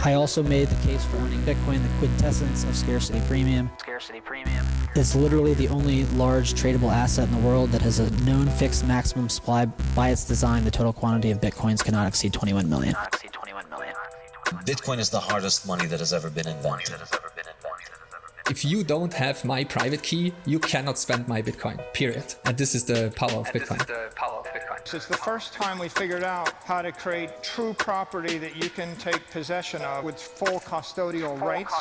I also made the case for owning Bitcoin, the quintessence of scarcity premium. It's literally the only large tradable asset in the world that has a known fixed maximum supply. By its design, the total quantity of Bitcoins cannot exceed 21 million. Bitcoin is the hardest money that has ever been invented. If you don't have my private key, you cannot spend my Bitcoin, period. And this is the power of Bitcoin. It's the first time we figured out how to create true property that you can take possession of with full custodial rights.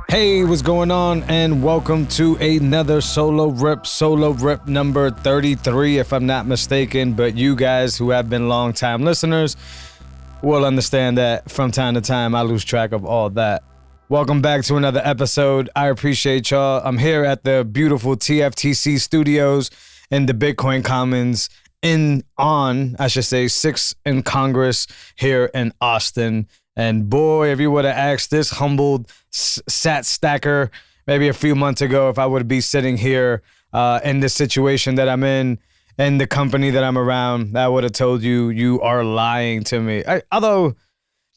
Hey, what's going on? And welcome to another solo rip number 33, if I'm not mistaken. But you guys who have been long-time listeners will understand that from time to time I lose track of all that. Welcome back to another episode. I appreciate y'all. I'm here at the beautiful TFTC studios in the Bitcoin Commons on 6th in Congress here in Austin. And boy, if you would have asked this humbled sat stacker maybe a few months ago if I would be sitting here in the situation that I'm in and the company that I'm around, I would have told you, you are lying to me. Although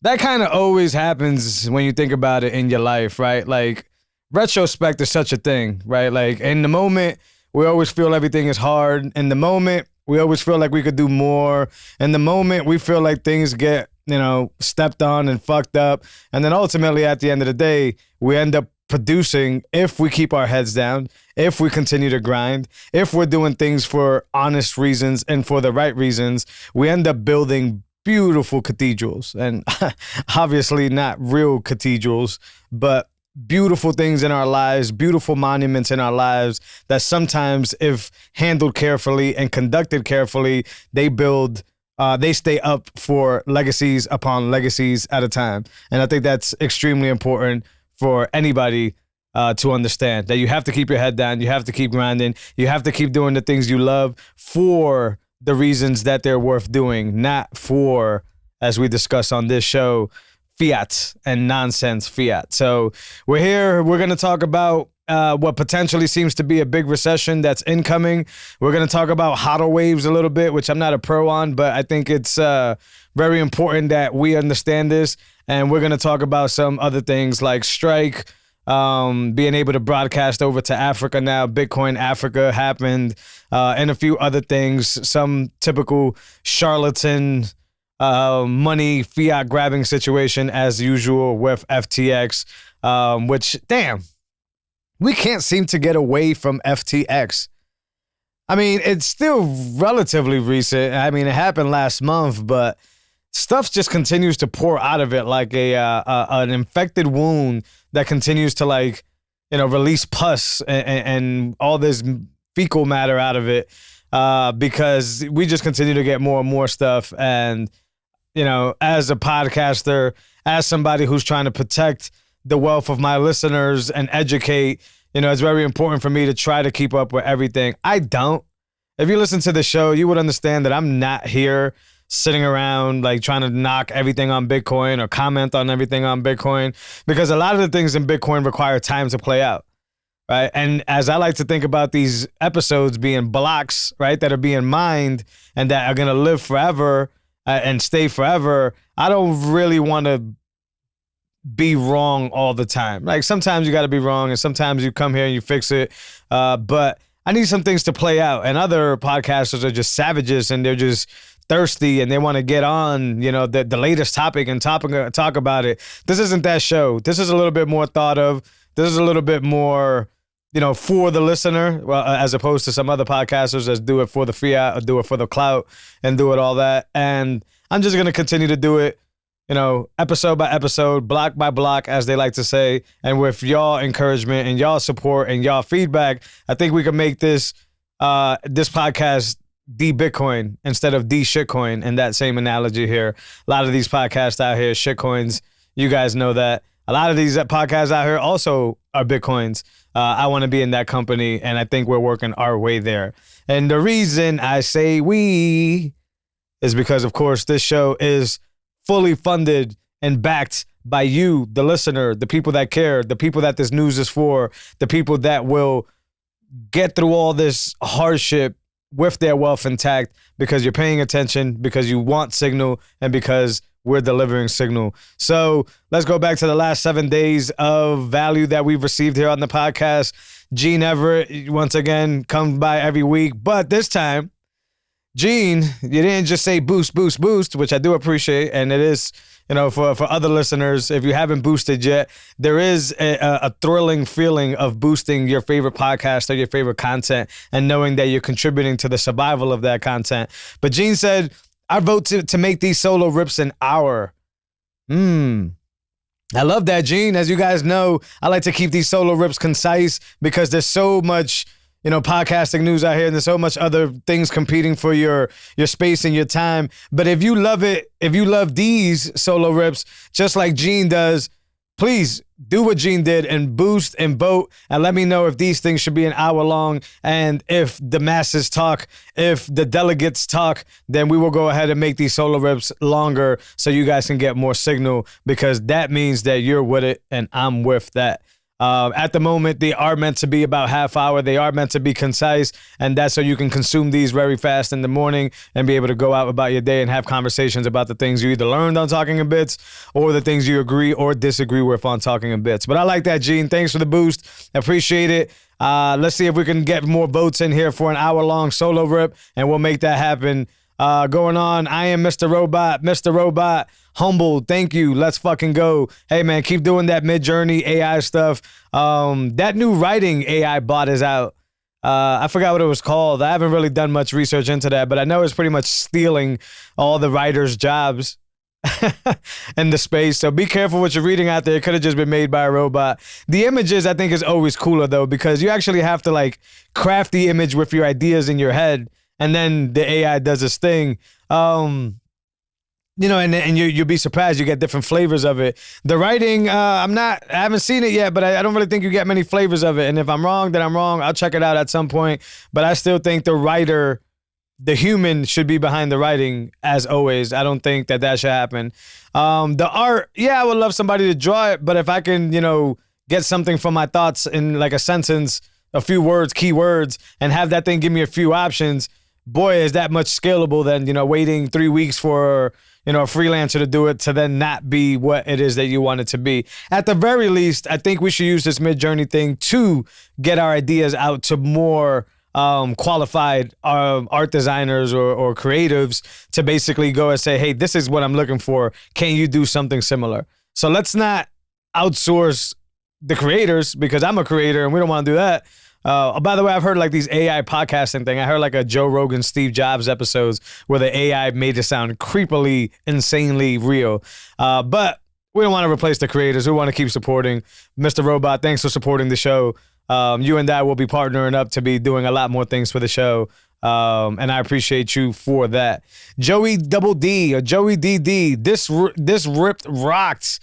that kind of always happens when you think about it in your life, right? Like, retrospect is such a thing, right? Like, in the moment, we always feel everything is hard. In the moment, we always feel like we could do more. In the moment, we feel like things get, stepped on and fucked up. And then ultimately, at the end of the day, we end up producing, if we keep our heads down, if we continue to grind, if we're doing things for honest reasons and for the right reasons, we end up building beautiful cathedrals, and obviously not real cathedrals, but beautiful things in our lives, beautiful monuments in our lives that sometimes, if handled carefully and conducted carefully, they stay up for legacies upon legacies at a time. And I think that's extremely important for anybody to understand, that you have to keep your head down, you have to keep grinding, you have to keep doing the things you love for the reasons that they're worth doing, not for, as we discuss on this show, fiat and nonsense fiat. So we're here. We're going to talk about what potentially seems to be a big recession that's incoming. We're going to talk about HODL waves a little bit, which I'm not a pro on, but I think it's very important that we understand this. And we're going to talk about some other things like Strike, being able to broadcast over to Africa now. Bitcoin Africa happened, and a few other things, some typical charlatan money fiat grabbing situation as usual with FTX, which, damn, we can't seem to get away from FTX. I mean, it's still relatively recent. I mean, it happened last month, but stuff just continues to pour out of it like an infected wound that continues to release pus and all this fecal matter out of it because we just continue to get more and more stuff. And, as a podcaster, as somebody who's trying to protect the wealth of my listeners and educate, it's very important for me to try to keep up with everything. I don't. If you listen to the show, you would understand that I'm not here sitting around trying to knock everything on Bitcoin or comment on everything on Bitcoin, because a lot of the things in Bitcoin require time to play out, right? And as I like to think about these episodes being blocks, right, that are being mined and that are going to live forever and stay forever, I don't really want to be wrong all the time. Like, sometimes you got to be wrong and sometimes you come here and you fix it. But I need some things to play out, and other podcasters are just savages and they're just thirsty and they want to get on, the latest topic and talk about it. This isn't that show. This is a little bit more thought of. This is a little bit more, for the listener, as opposed to some other podcasters that do it for the fiat or do it for the clout and do it all that. And I'm just going to continue to do it, episode by episode, block by block, as they like to say. And with y'all encouragement and y'all support and y'all feedback, I think we can make this podcast D-Bitcoin instead of D-Shitcoin, in that same analogy here. A lot of these podcasts out here, shitcoins, you guys know that. A lot of these podcasts out here also are Bitcoins. I want to be in that company, and I think we're working our way there. And the reason I say we is because, of course, this show is fully funded and backed by you, the listener, the people that care, the people that this news is for, the people that will get through all this hardship with their wealth intact because you're paying attention, because you want signal, and because we're delivering signal. So let's go back to the last 7 days of value that we've received here on the podcast. Gene Everett, once again, comes by every week. But this time, Gene, you didn't just say boost, boost, boost, which I do appreciate. And it is, for other listeners, if you haven't boosted yet, there is a thrilling feeling of boosting your favorite podcast or your favorite content and knowing that you're contributing to the survival of that content. But Gene said, I vote to make these solo rips an hour. I love that, Gene. As you guys know, I like to keep these solo rips concise because there's so much, podcasting news out here and there's so much other things competing for your space and your time. But if you love it, if you love these solo rips, just like Gene does, please do what Gene did and boost and vote and let me know if these things should be an hour long. And if the masses talk, if the delegates talk, then we will go ahead and make these solo rips longer so you guys can get more signal, because that means that you're with it and I'm with that. At the moment, they are meant to be about half hour. They are meant to be concise, and that's so you can consume these very fast in the morning and be able to go out about your day and have conversations about the things you either learned on Talking in Bits or the things you agree or disagree with on Talking in Bits. But I like that, Gene. Thanks for the boost. Appreciate it. Let's see if we can get more votes in here for an hour-long solo rip, and we'll make that happen. Going on, I am Mr. Robot. Mr. Robot, humble, thank you. Let's fucking go. Hey, man, keep doing that Mid-Journey AI stuff. That new writing AI bot is out. I forgot what it was called. I haven't really done much research into that, but I know it's pretty much stealing all the writers' jobs in the space. So be careful what you're reading out there. It could have just been made by a robot. The images, I think, is always cooler, though, because you actually have to, craft the image with your ideas in your head, and then the AI does its thing. And you'll be surprised. You get different flavors of it. The writing, I haven't seen it yet, but I don't really think you get many flavors of it. And if I'm wrong, then I'm wrong. I'll check it out at some point. But I still think the writer, the human, should be behind the writing, as always. I don't think that should happen. The art, I would love somebody to draw it. But if I can, get something from my thoughts in a sentence, a few words, key words, and have that thing give me a few options, boy, is that much scalable than, waiting 3 weeks for, a freelancer to do it to then not be what it is that you want it to be. At the very least, I think we should use this Mid-Journey thing to get our ideas out to more qualified art designers or creatives to basically go and say, hey, this is what I'm looking for. Can you do something similar? So let's not outsource the creators, because I'm a creator and we don't want to do that. By the way, I've heard these AI podcasting thing. I heard a Joe Rogan, Steve Jobs episodes where the AI made it sound creepily, insanely real. But we don't want to replace the creators. We want to keep supporting. Mr. Robot, thanks for supporting the show. You and I will be partnering up to be doing a lot more things for the show. And I appreciate you for that. Joey Double D or Joey DD, this ripped rocks.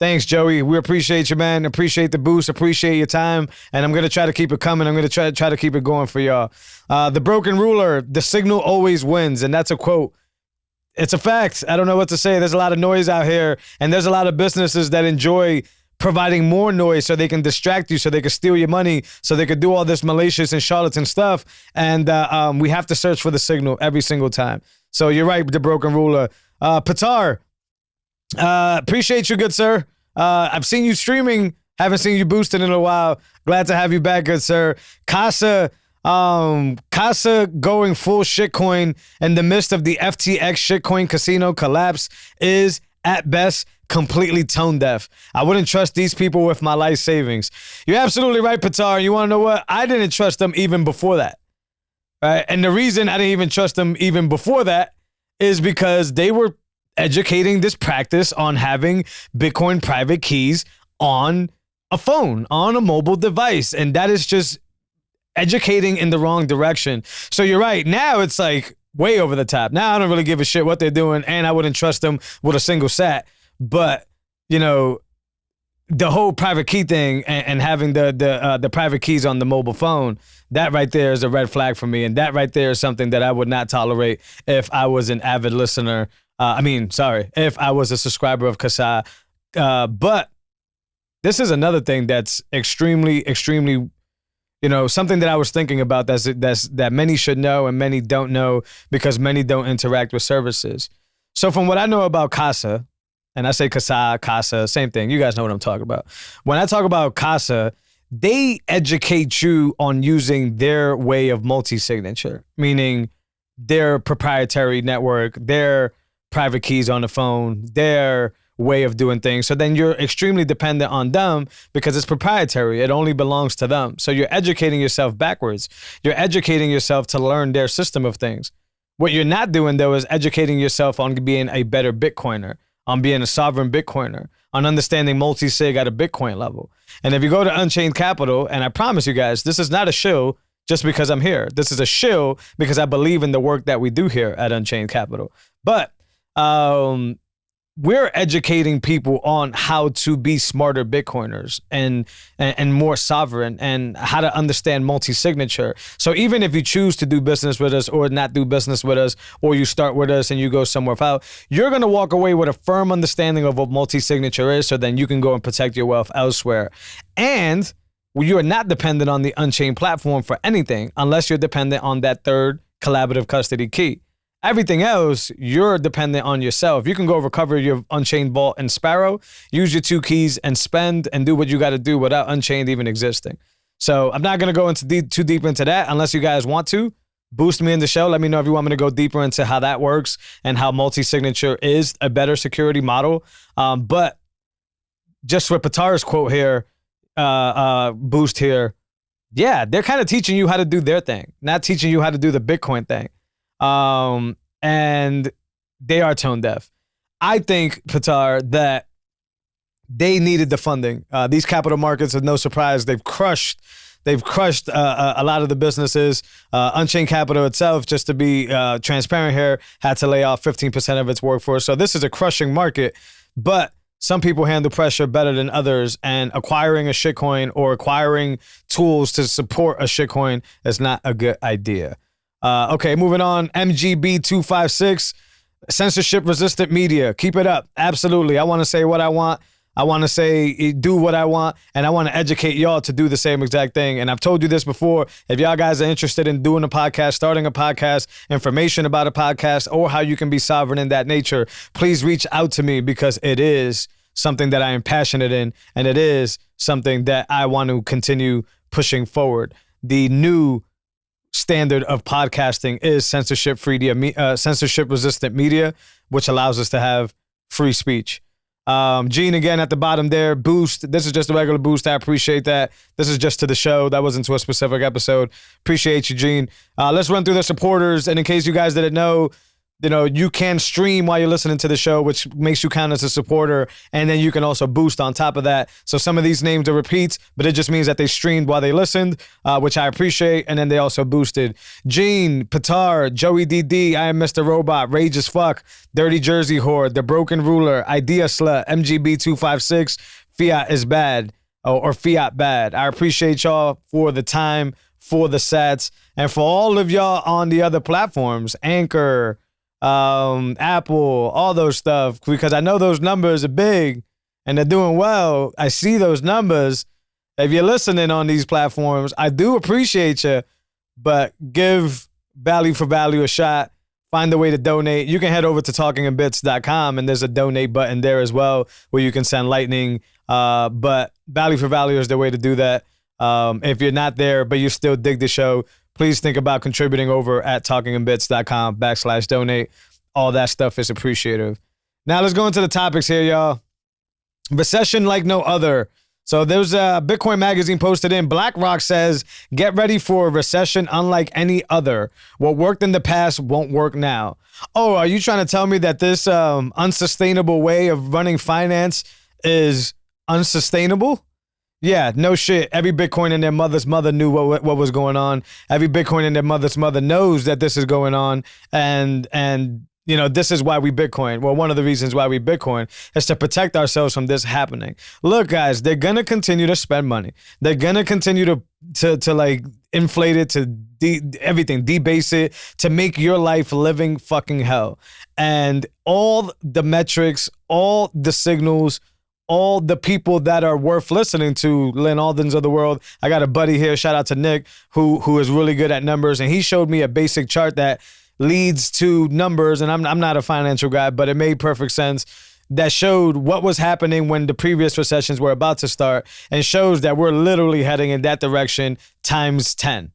Thanks, Joey. We appreciate you, man. Appreciate the boost. Appreciate your time. And I'm going to try to keep it coming. I'm going to try to keep it going for y'all. The broken ruler, the signal always wins. And that's a quote. It's a fact. I don't know what to say. There's a lot of noise out here. And there's a lot of businesses that enjoy providing more noise so they can distract you, so they can steal your money, so they can do all this malicious and charlatan stuff. And we have to search for the signal every single time. So you're right, the broken ruler. Patar, appreciate you, good sir. I've seen you streaming, haven't seen you boosting in a while. Glad to have you back, good sir. Casa going full shitcoin in the midst of the FTX shitcoin casino collapse is at best completely tone deaf. I wouldn't trust these people with my life savings. You're absolutely right, Patar. You want to know what? I didn't trust them even before that. Right? And the reason I didn't even trust them even before that is because they were educating this practice on having Bitcoin private keys on a phone, on a mobile device. And that is just educating in the wrong direction. So you're right. Now it's way over the top. Now I don't really give a shit what they're doing, and I wouldn't trust them with a single sat. But, the whole private key thing and having the private keys on the mobile phone, that right there is a red flag for me. And that right there is something that I would not tolerate if I was an avid listener. If I was a subscriber of Kasa. But this is another thing that's extremely, extremely, something that I was thinking about that many should know and many don't know because many don't interact with services. So from what I know about Casa, and I say Casa, same thing. You guys know what I'm talking about. When I talk about Casa, they educate you on using their way of multi-signature, meaning their proprietary network, their private keys on the phone, their way of doing things. So then you're extremely dependent on them because it's proprietary. It only belongs to them. So you're educating yourself backwards. You're educating yourself to learn their system of things. What you're not doing, though, is educating yourself on being a better Bitcoiner, on being a sovereign Bitcoiner, on understanding multi-sig at a Bitcoin level. And if you go to Unchained Capital, and I promise you guys, this is not a shill just because I'm here. This is a shill because I believe in the work that we do here at Unchained Capital. But we're educating people on how to be smarter Bitcoiners and more sovereign and how to understand multi-signature. So even if you choose to do business with us or not do business with us, or you start with us and you go somewhere else, you're going to walk away with a firm understanding of what multi-signature is, so then you can go and protect your wealth elsewhere. And you are not dependent on the Unchained platform for anything unless you're dependent on that third collaborative custody key. Everything else, you're dependent on yourself. You can go recover your Unchained vault in Sparrow, use your 2 keys and spend and do what you got to do without Unchained even existing. So I'm not going to go into too deep into that unless you guys want to. Boost me in the show. Let me know if you want me to go deeper into how that works and how multi-signature is a better security model. But just with Patar's quote here, Boost here, yeah, they're kind of teaching you how to do their thing, not teaching you how to do the Bitcoin thing. And they are tone deaf. I think, Patar, that they needed the funding. These capital markets, is no surprise, they've crushed a lot of the businesses. Unchained Capital itself, just to be transparent here, had to lay off 15% of its workforce. So this is a crushing market, but some people handle pressure better than others, and acquiring a shitcoin or acquiring tools to support a shitcoin is not a good idea. Okay, moving on. MGB256, censorship resistant media. Keep it up. Absolutely. I want to say what I want. I want to say do what I want, and I want to educate y'all to do the same exact thing. And I've told you this before. If y'all guys are interested in doing a podcast, starting a podcast, information about a podcast, or how you can be sovereign in that nature, please reach out to me, because it is something that I am passionate in, and it is something that I want to continue pushing forward. The new standard of podcasting is censorship resistant media, which allows us to have free speech. Gene, again, at the bottom there, Boost. This is just a regular boost. I appreciate that. This is just to the show. That wasn't to a specific episode. Appreciate you, Gene. Let's run through the supporters. And in case you guys didn't know, you can stream while you're listening to the show, which makes you count as a supporter. And then you can also boost on top of that. So some of these names are repeats, but it just means that they streamed while they listened, which I appreciate. And then they also boosted. Gene, Patar, Joey DD, I Am Mr. Robot, Rage as Fuck, Dirty Jersey Horde, The Broken Ruler, Idea Slut, MGB256, Fiat is bad, or Fiat bad. I appreciate y'all for the time, for the sats, and for all of y'all on the other platforms, Anchor, Apple, all those stuff, because I know those numbers are big and they're doing well. I see those numbers. If you're listening on these platforms, I do appreciate you, but give value for value a shot. Find a way to donate. You can head over to talkinginbits.com, and there's a donate button there as well where you can send Lightning. But value for value is the way to do that. If you're not there, but you still dig the show, please think about contributing over at talkinginbits.com/donate. All that stuff is appreciative. Now let's go into the topics here, y'all. Recession like no other. So there's a Bitcoin magazine posted in. BlackRock says, get ready for a recession unlike any other. What worked in the past won't work now. Oh, are you trying to tell me that this unsustainable way of running finance is unsustainable? Yeah, no shit. Every Bitcoin in their mother's mother knew what was going on. Every Bitcoin in their mother's mother knows that this is going on. And this is why we Bitcoin. Well, one of the reasons why we Bitcoin is to protect ourselves from this happening. Look, guys, they're going to continue to spend money. They're going to continue to like inflate it, to everything, debase it, to make your life living fucking hell. And all the metrics, all the signals, all the people that are worth listening to, Lynn Aldens of the world. I got a buddy here, shout out to Nick, who is really good at numbers, and he showed me a basic chart that leads to numbers, and I'm not a financial guy, but it made perfect sense, that showed what was happening when the previous recessions were about to start, and shows that we're literally heading in that direction times 10.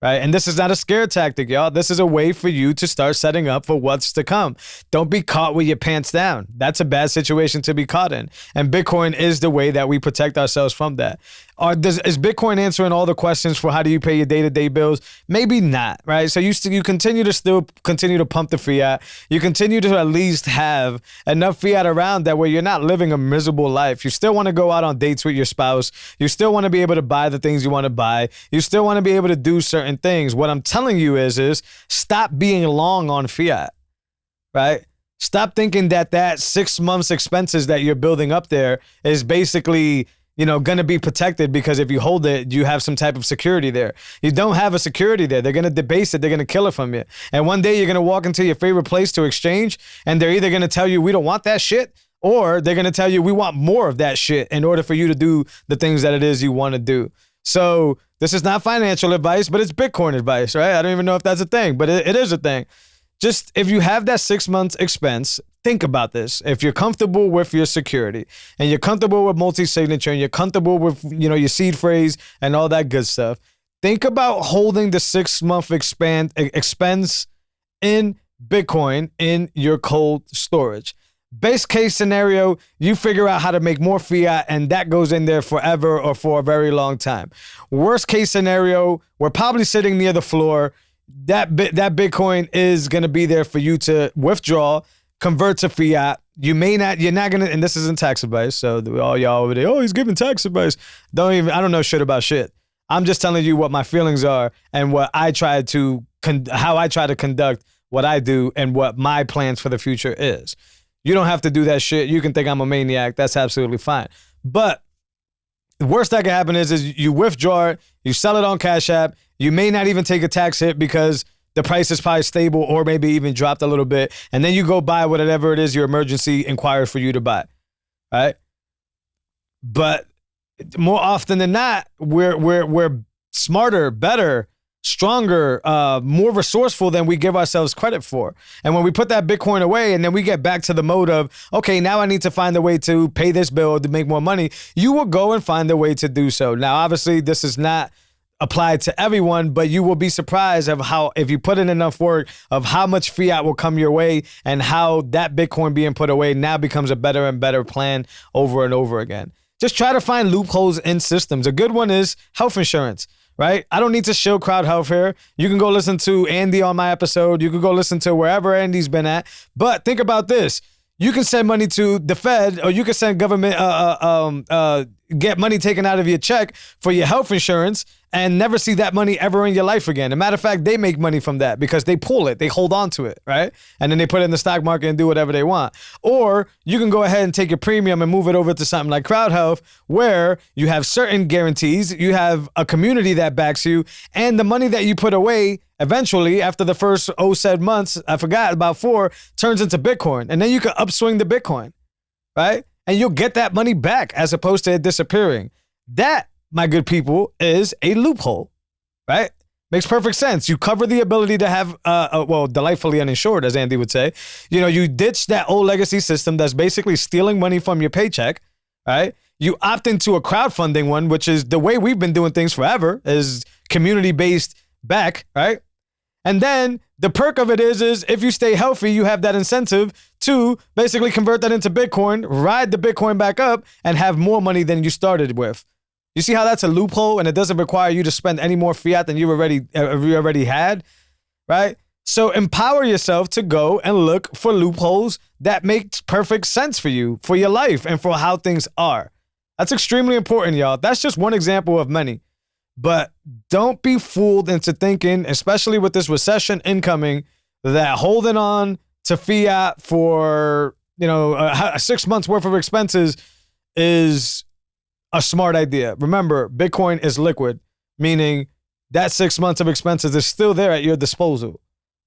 Right? And this is not a scare tactic, y'all. This is a way for you to start setting up for what's to come. Don't be caught with your pants down. That's a bad situation to be caught in. And Bitcoin is the way that we protect ourselves from that. Is Bitcoin answering all the questions for how do you pay your day-to-day bills? Maybe not, right? So you continue to pump the fiat. You continue to at least have enough fiat around that where you're not living a miserable life. You still want to go out on dates with your spouse. You still want to be able to buy the things you want to buy. You still want to be able to do certain things. What I'm telling you is stop being long on fiat, right? Stop thinking that 6 months expenses that you're building up there is basically, going to be protected because if you hold it, you have some type of security there. You don't have a security there. They're going to debase it. They're going to kill it from you. And one day you're going to walk into your favorite place to exchange, and they're either going to tell you, we don't want that shit, or they're going to tell you, we want more of that shit in order for you to do the things that it is you want to do. So this is not financial advice, but it's Bitcoin advice, right? I don't even know if that's a thing, but it is a thing. Just if you have that 6 months expense, think about this. If you're comfortable with your security and you're comfortable with multi-signature and you're comfortable with, your seed phrase and all that good stuff, think about holding the 6 month expense in Bitcoin in your cold storage. Best case scenario, you figure out how to make more fiat and that goes in there forever or for a very long time. Worst case scenario, we're probably sitting near the floor. That Bitcoin is going to be there for you to withdraw, convert to fiat. You're not going to, and this isn't tax advice. So all y'all over there, oh, he's giving tax advice. I don't know shit about shit. I'm just telling you what my feelings are and what I try to, how I try to conduct what I do and what my plans for the future is. You don't have to do that shit. You can think I'm a maniac. That's absolutely fine. But the worst that can happen is you withdraw it, you sell it on Cash App. You may not even take a tax hit because the price is probably stable or maybe even dropped a little bit. And then you go buy whatever it is your emergency inquires for you to buy. Right? But more often than not, we're smarter, better, stronger, more resourceful than we give ourselves credit for. And when we put that Bitcoin away and then we get back to the mode of, okay, now I need to find a way to pay this bill to make more money, you will go and find a way to do so. Now, obviously, this is not applied to everyone, but you will be surprised of how, if you put in enough work, of how much fiat will come your way and how that Bitcoin being put away now becomes a better and better plan over and over again. Just try to find loopholes in systems. A good one is health insurance. Right? I don't need to show crowd health here. You can go listen to Andy on my episode. You can go listen to wherever Andy's been at. But think about this. You can send money to the Fed, or you can send government, get money taken out of your check for your health insurance and never see that money ever in your life again. As a matter of fact, they make money from that because they pull it, they hold on to it, right? And then they put it in the stock market and do whatever they want. Or you can go ahead and take your premium and move it over to something like Crowd Health, where you have certain guarantees, you have a community that backs you, and the money that you put away eventually, after the first said months, I forgot, about 4, turns into Bitcoin. And then you can upswing the Bitcoin, right? And you'll get that money back as opposed to it disappearing. That, my good people, is a loophole, right? Makes perfect sense. You cover the ability to have, delightfully uninsured, as Andy would say. You ditch that old legacy system that's basically stealing money from your paycheck, right? You opt into a crowdfunding one, which is the way we've been doing things forever, is community-based back, right? And then the perk of it is if you stay healthy, you have that incentive to basically convert that into Bitcoin, ride the Bitcoin back up, and have more money than you started with. You see how that's a loophole, and it doesn't require you to spend any more fiat than you already had, right? So empower yourself to go and look for loopholes that make perfect sense for you, for your life, and for how things are. That's extremely important, y'all. That's just one example of many. But don't be fooled into thinking, especially with this recession incoming, that holding on to fiat for 6 months worth of expenses is a smart idea. Remember, Bitcoin is liquid, meaning that 6 months of expenses is still there at your disposal.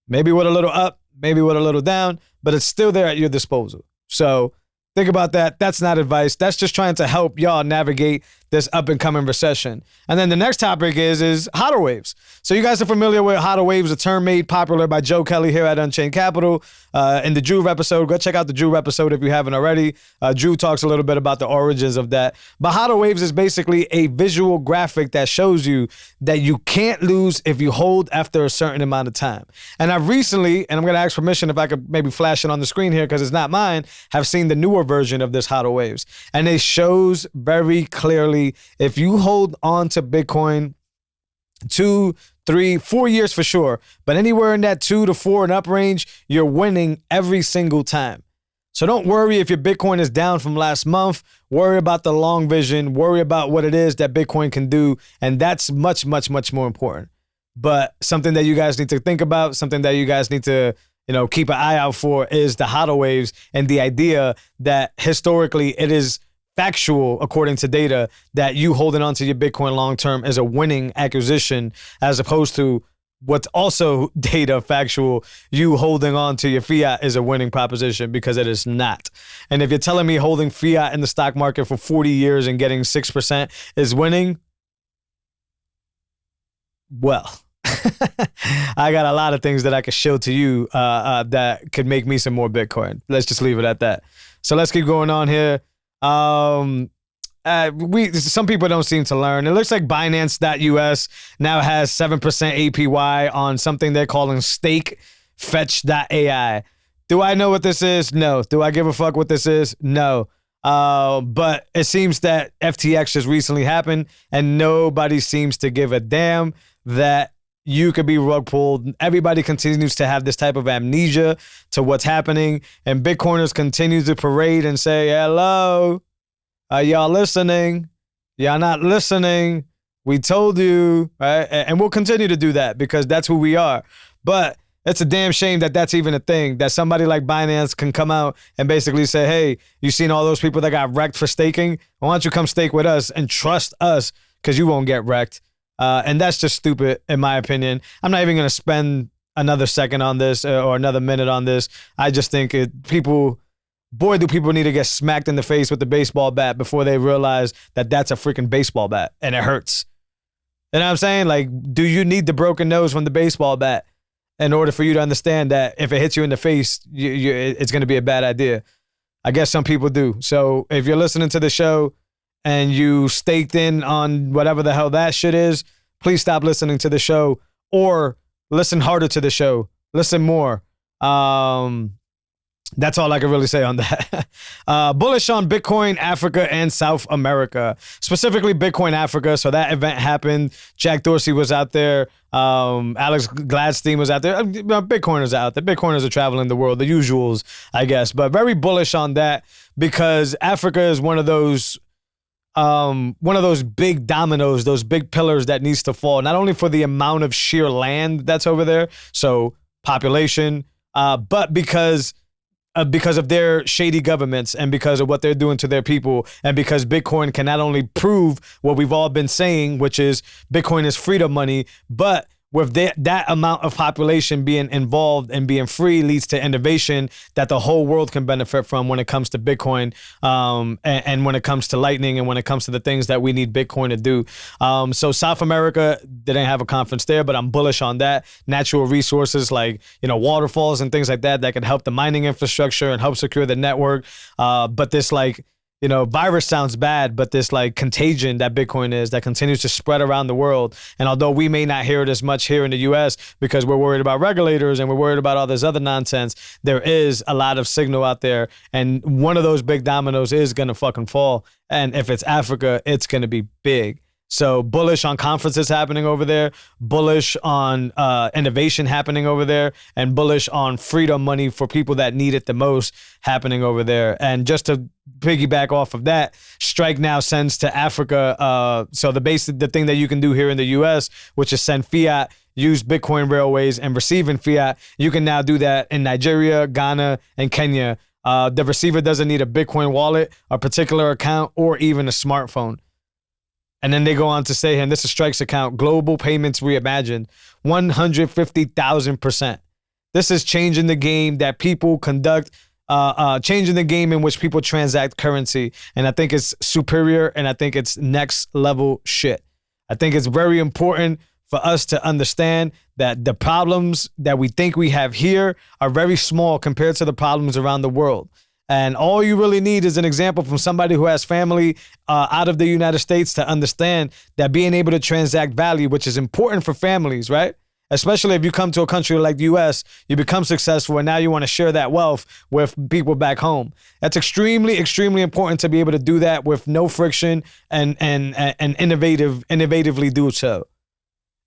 Maybe with a little up, maybe with a little down, but it's still there at your disposal. So think about that. That's not advice. That's just trying to help y'all navigate this up and coming recession. And then the next topic is HODL waves. So you guys are familiar with HODL waves, a term made popular by Joe Kelly here at Unchained Capital. In the Drew episode, go check out the Drew episode if you haven't already. Drew talks a little bit about the origins of that. But HODL waves is basically a visual graphic that shows you that you can't lose if you hold after a certain amount of time. And I've recently, and I'm going to ask permission if I could maybe flash it on the screen here because it's not mine, have seen the newer version of this HODL waves. And it shows very clearly if you hold on to Bitcoin 2, 3, 4 years for sure, but anywhere in that 2 to 4 and up range, you're winning every single time. So don't worry if your Bitcoin is down from last month. Worry about the long vision. Worry about what it is that Bitcoin can do. And that's much, much, much more important. But something that you guys need to think about, something that you guys need to, keep an eye out for is the HODL waves and the idea that historically it is factual, according to data, that you holding on to your Bitcoin long-term is a winning acquisition, as opposed to what's also data factual, you holding on to your fiat is a winning proposition, because it is not. And if you're telling me holding fiat in the stock market for 40 years and getting 6% is winning, well, I got a lot of things that I could show to you that could make me some more Bitcoin. Let's just leave it at that. So let's keep going on here. Some people don't seem to learn. It looks like Binance.us now has 7% APY on something they're calling stake fetch.ai. Do I know what this is? No. Do I give a fuck what this is? No. But it seems that FTX just recently happened and nobody seems to give a damn that you could be rug pulled. Everybody continues to have this type of amnesia to what's happening, and Bitcoiners continue to parade and say, hello, are y'all listening? Y'all not listening. We told you, right? And we'll continue to do that because that's who we are. But it's a damn shame that that's even a thing, that somebody like Binance can come out and basically say, hey, you seen all those people that got wrecked for staking? Why don't you come stake with us and trust us, because you won't get wrecked. And that's just stupid, in my opinion. I'm not even going to spend another second on this or another minute on this. I just think do people need to get smacked in the face with the baseball bat before they realize that that's a freaking baseball bat and it hurts. You know what I'm saying? Like, do you need the broken nose from the baseball bat in order for you to understand that if it hits you in the face, it's going to be a bad idea? I guess some people do. So if you're listening to the show and you staked in on whatever the hell that shit is, please stop listening to the show, or listen harder to the show. Listen more. That's all I can really say on that. Bullish on Bitcoin, Africa, and South America. Specifically Bitcoin Africa. So that event happened. Jack Dorsey was out there. Alex Gladstein was out there. Bitcoiners are out there. Bitcoiners are traveling the world. The usuals, I guess. But very bullish on that, because Africa is one of those big dominoes, those big pillars that needs to fall, not only for the amount of sheer land that's over there, so population, but because of their shady governments and because of what they're doing to their people, and because Bitcoin can not only prove what we've all been saying, which is Bitcoin is freedom money, but with that amount of population being involved and being free leads to innovation that the whole world can benefit from when it comes to Bitcoin, and when it comes to Lightning, and when it comes to the things that we need Bitcoin to do. So South America didn't have a conference there, but I'm bullish on that. Natural resources like, waterfalls and things like that can help the mining infrastructure and help secure the network. But this virus sounds bad, but this contagion that Bitcoin is, that continues to spread around the world. And although we may not hear it as much here in the US because we're worried about regulators and we're worried about all this other nonsense, there is a lot of signal out there. And one of those big dominoes is going to fucking fall. And if it's Africa, it's going to be big. So bullish on conferences happening over there, bullish on innovation happening over there, and bullish on freedom money for people that need it the most happening over there. And just to piggyback off of that, Strike now sends to Africa. So the thing that you can do here in the US, which is send fiat, use Bitcoin railways, and receiving fiat, you can now do that in Nigeria, Ghana, and Kenya. The receiver doesn't need a Bitcoin wallet, a particular account, or even a smartphone. And then they go on to say, and this is Strike's account, global payments reimagined, 150,000%. This is changing the game that people conduct changing the game in which people transact currency. And I think it's superior, and I think it's next level shit. I think it's very important for us to understand that the problems that we think we have here are very small compared to the problems around the world. And all you really need is an example from somebody who has family out of the United States to understand that being able to transact value, which is important for families, right? Especially if you come to a country like the US, you become successful, and now you want to share that wealth with people back home. That's extremely, extremely important to be able to do that with no friction and innovatively do so.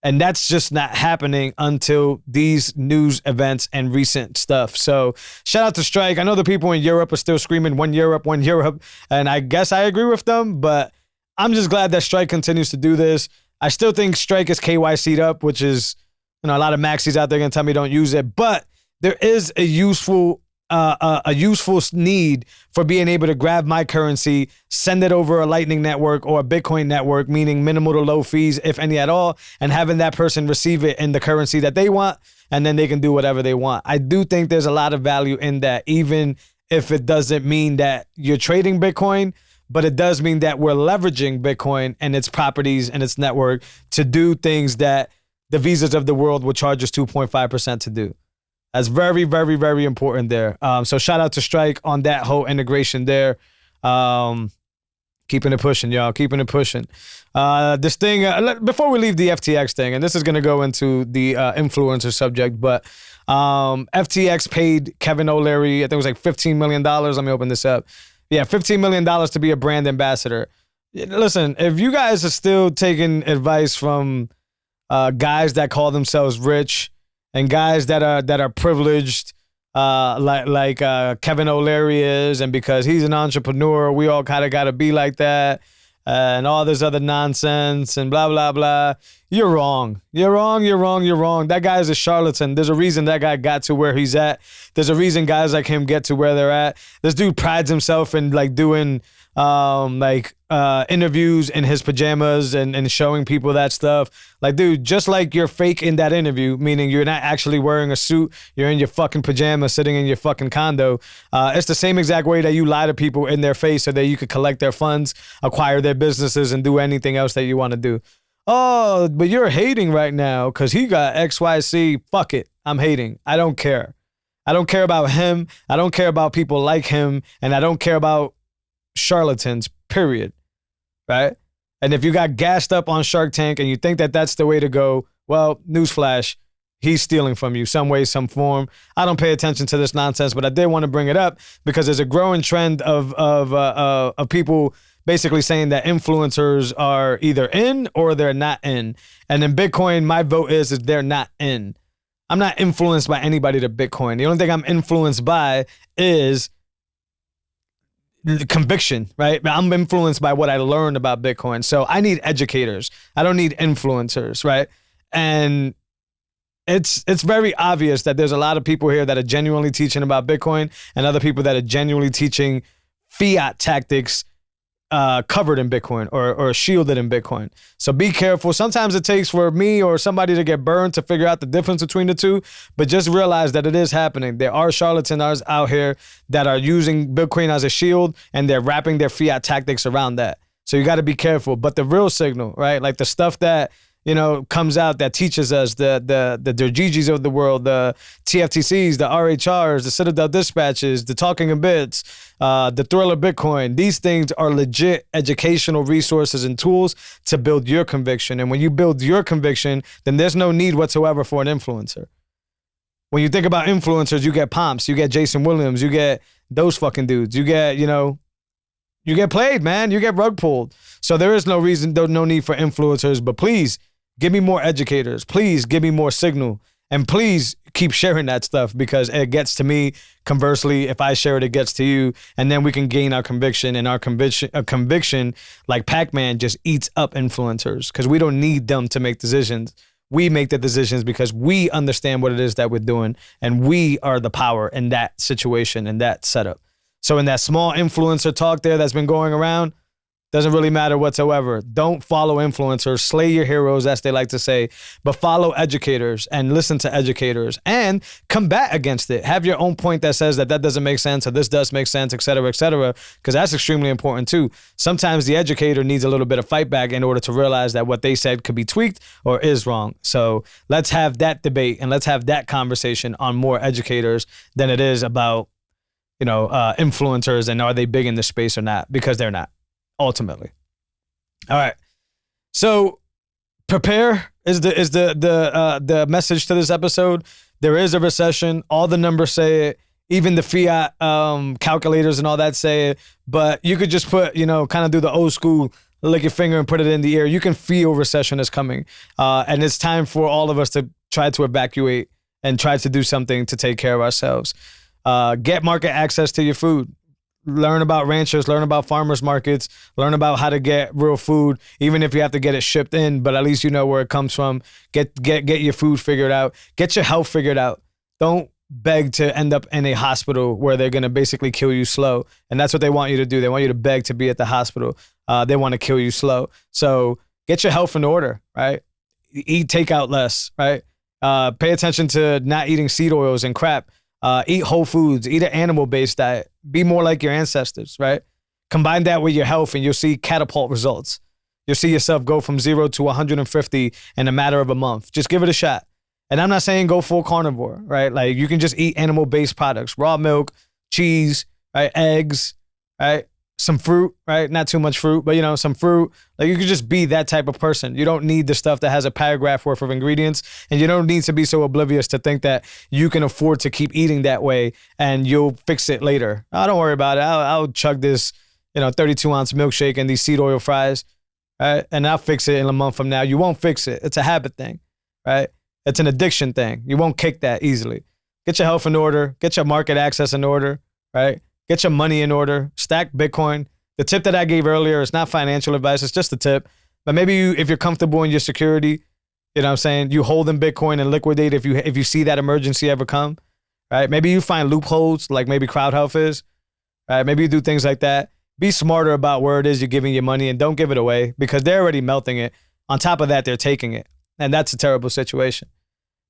And that's just not happening until these news events and recent stuff. So shout out to Strike. I know the people in Europe are still screaming one Europe. And I guess I agree with them, but I'm just glad that Strike continues to do this. I still think Strike is KYC'd up, which is, a lot of maxis out there going to tell me don't use it. But there is a useful need for being able to grab my currency, send it over a Lightning network or a Bitcoin network, meaning minimal to low fees, if any at all, and having that person receive it in the currency that they want, and then they can do whatever they want. I do think there's a lot of value in that, even if it doesn't mean that you're trading Bitcoin, but it does mean that we're leveraging Bitcoin and its properties and its network to do things that the Visas of the world will charge us 2.5% to do. That's very, very, very important there. So shout out to Strike on that whole integration there. Keeping it pushing, y'all. Keeping it pushing. This thing, before we leave the FTX thing, and this is going to go into the influencer subject, but FTX paid Kevin O'Leary, I think it was like $15 million. Let me open this up. Yeah, $15 million to be a brand ambassador. Listen, if you guys are still taking advice from guys that call themselves rich and guys that are privileged, like Kevin O'Leary is, and because he's an entrepreneur, we all kind of got to be like that, and all this other nonsense and blah, blah, blah. You're wrong. You're wrong. That guy is a charlatan. There's a reason that guy got to where he's at. There's a reason guys like him get to where they're at. This dude prides himself in like doing interviews in his pajamas and showing people that stuff. Like, dude, just like you're fake in that interview, meaning you're not actually wearing a suit, you're in your fucking pajamas sitting in your fucking condo. It's the same exact way that you lie to people in their face so that you could collect their funds, acquire their businesses, and do anything else that you want to do. Oh, but you're hating right now because he got XYZ. Fuck it. I'm hating. I don't care. I don't care about him. I don't care about people like him. And I don't care about charlatans, period. Right? And if you got gassed up on Shark Tank and you think that that's the way to go, well, newsflash, he's stealing from you some way, some form. I don't pay attention to this nonsense, but I did want to bring it up because there's a growing trend of people basically saying that influencers are either in or they're not in. And in Bitcoin, my vote is they're not in. I'm not influenced by anybody to Bitcoin. The only thing I'm influenced by is the conviction, right? I'm influenced by what I learned about Bitcoin. So I need educators. I don't need influencers, right? And it's very obvious that there's a lot of people here that are genuinely teaching about Bitcoin and other people that are genuinely teaching fiat tactics covered in Bitcoin or shielded in Bitcoin. So be careful. Sometimes it takes for me or somebody to get burned to figure out the difference between the two, but just realize that it is happening. There are charlatans out here that are using Bitcoin as a shield and they're wrapping their fiat tactics around that. So you got to be careful. But the real signal, right? Like the stuff that comes out that teaches us the Dergigis of the world, the TFTCs, the RHRs, the Citadel Dispatches, the Talking of Bits, the Thriller Bitcoin. These things are legit educational resources and tools to build your conviction. And when you build your conviction, then there's no need whatsoever for an influencer. When you think about influencers, you get Pomps, you get Jason Williams, you get those fucking dudes. You get, you get played, man. You get rug pulled. So there is no need for influencers, but please, give me more educators. Please give me more signal. And please keep sharing that stuff because it gets to me. Conversely, if I share it, it gets to you. And then we can gain our conviction. And our conviction, like Pac-Man, just eats up influencers because we don't need them to make decisions. We make the decisions because we understand what it is that we're doing. And we are the power in that situation, in that setup. So in that small influencer talk there that's been going around, Doesn't really matter whatsoever. Don't follow influencers, slay your heroes, as they like to say, but follow educators and listen to educators and combat against it. Have your own point that says that doesn't make sense or this does make sense, et cetera, because that's extremely important too. Sometimes the educator needs a little bit of fight back in order to realize that what they said could be tweaked or is wrong. So let's have that debate and let's have that conversation on more educators than it is about, influencers and are they big in this space or not, because they're not. Ultimately. All right. So prepare is the message to this episode. There is a recession. All the numbers say it. Even the fiat calculators and all that say it. But you could just put, kind of do the old school, lick your finger and put it in the air. You can feel recession is coming. And it's time for all of us to try to evacuate and try to do something to take care of ourselves. Get market access to your food. Learn about ranchers, learn about farmers markets, learn about how to get real food, even if you have to get it shipped in, but at least you know where it comes from. Get your food figured out. Get your health figured out. Don't beg to end up in a hospital where they're going to basically kill you slow. And that's what they want you to do. They want you to beg to be at the hospital. They want to kill you slow. So get your health in order, right? Eat takeout less, right? Pay attention to not eating seed oils and crap. Eat whole foods, eat an animal-based diet, be more like your ancestors, right? Combine that with your health and you'll see catapult results. You'll see yourself go from 0 to 150 in a matter of a month. Just give it a shot. And I'm not saying go full carnivore, right? Like you can just eat animal-based products, raw milk, cheese, right? Eggs, right? Some fruit, right? Not too much fruit, but some fruit. Like you could just be that type of person. You don't need the stuff that has a paragraph worth of ingredients, and you don't need to be so oblivious to think that you can afford to keep eating that way and you'll fix it later. Oh, don't worry about it. I'll chug this, 32-ounce milkshake and these seed oil fries, right? And I'll fix it in a month from now. You won't fix it. It's a habit thing, right? It's an addiction thing. You won't kick that easily. Get your health in order. Get your market access in order, right? Get your money in order. Stack Bitcoin. The tip that I gave earlier is not financial advice. It's just a tip. But maybe if you're comfortable in your security, you hold in Bitcoin and liquidate if you see that emergency ever come, right? Maybe you find loopholes like maybe Crowd Health is, right? Maybe you do things like that. Be smarter about where it is you're giving your money and don't give it away because they're already melting it. On top of that, they're taking it. And that's a terrible situation.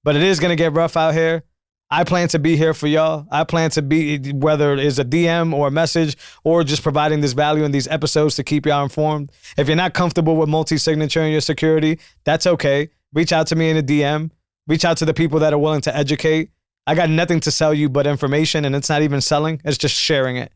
But it is going to get rough out here. I plan to be here for y'all. I plan to be, whether it is a DM or a message or just providing this value in these episodes to keep y'all informed. If you're not comfortable with multi-signature in your security, that's okay. Reach out to me in a DM. Reach out to the people that are willing to educate. I got nothing to sell you but information, and it's not even selling. It's just sharing it,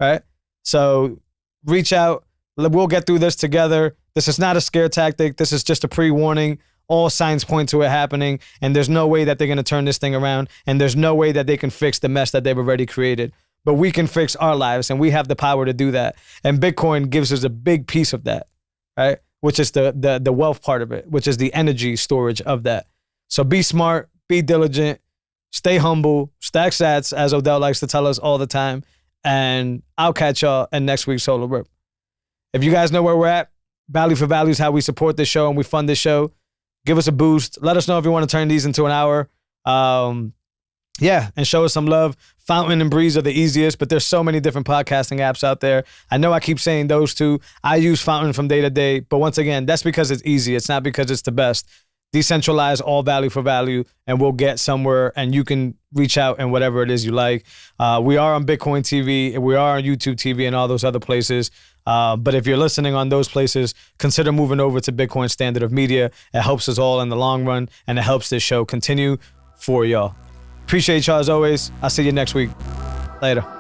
right? So reach out. We'll get through this together. This is not a scare tactic. This is just a pre-warning. All signs point to it happening, and there's no way that they're going to turn this thing around, and there's no way that they can fix the mess that they've already created. But we can fix our lives, and we have the power to do that. And Bitcoin gives us a big piece of that, right? Which is the wealth part of it, which is the energy storage of that. So be smart, be diligent, stay humble, stack sats, as Odell likes to tell us all the time, and I'll catch y'all in next week's Solo Rip. If you guys know where we're at, Value for Value is how we support this show and we fund this show. Give us a boost. Let us know if you want to turn these into an hour. And show us some love. Fountain and Breeze are the easiest, but there's so many different podcasting apps out there. I know I keep saying those two. I use Fountain from day to day, but once again, that's because it's easy. It's not because it's the best. Decentralize all value for value, and we'll get somewhere, and you can reach out and whatever it is you like. We are on Bitcoin TV, we are on YouTube TV, and all those other places. But if you're listening on those places, consider moving over to Bitcoin Standard of Media. It helps us all in the long run, and it helps this show continue for y'all. Appreciate y'all as always. I'll see you next week. Later.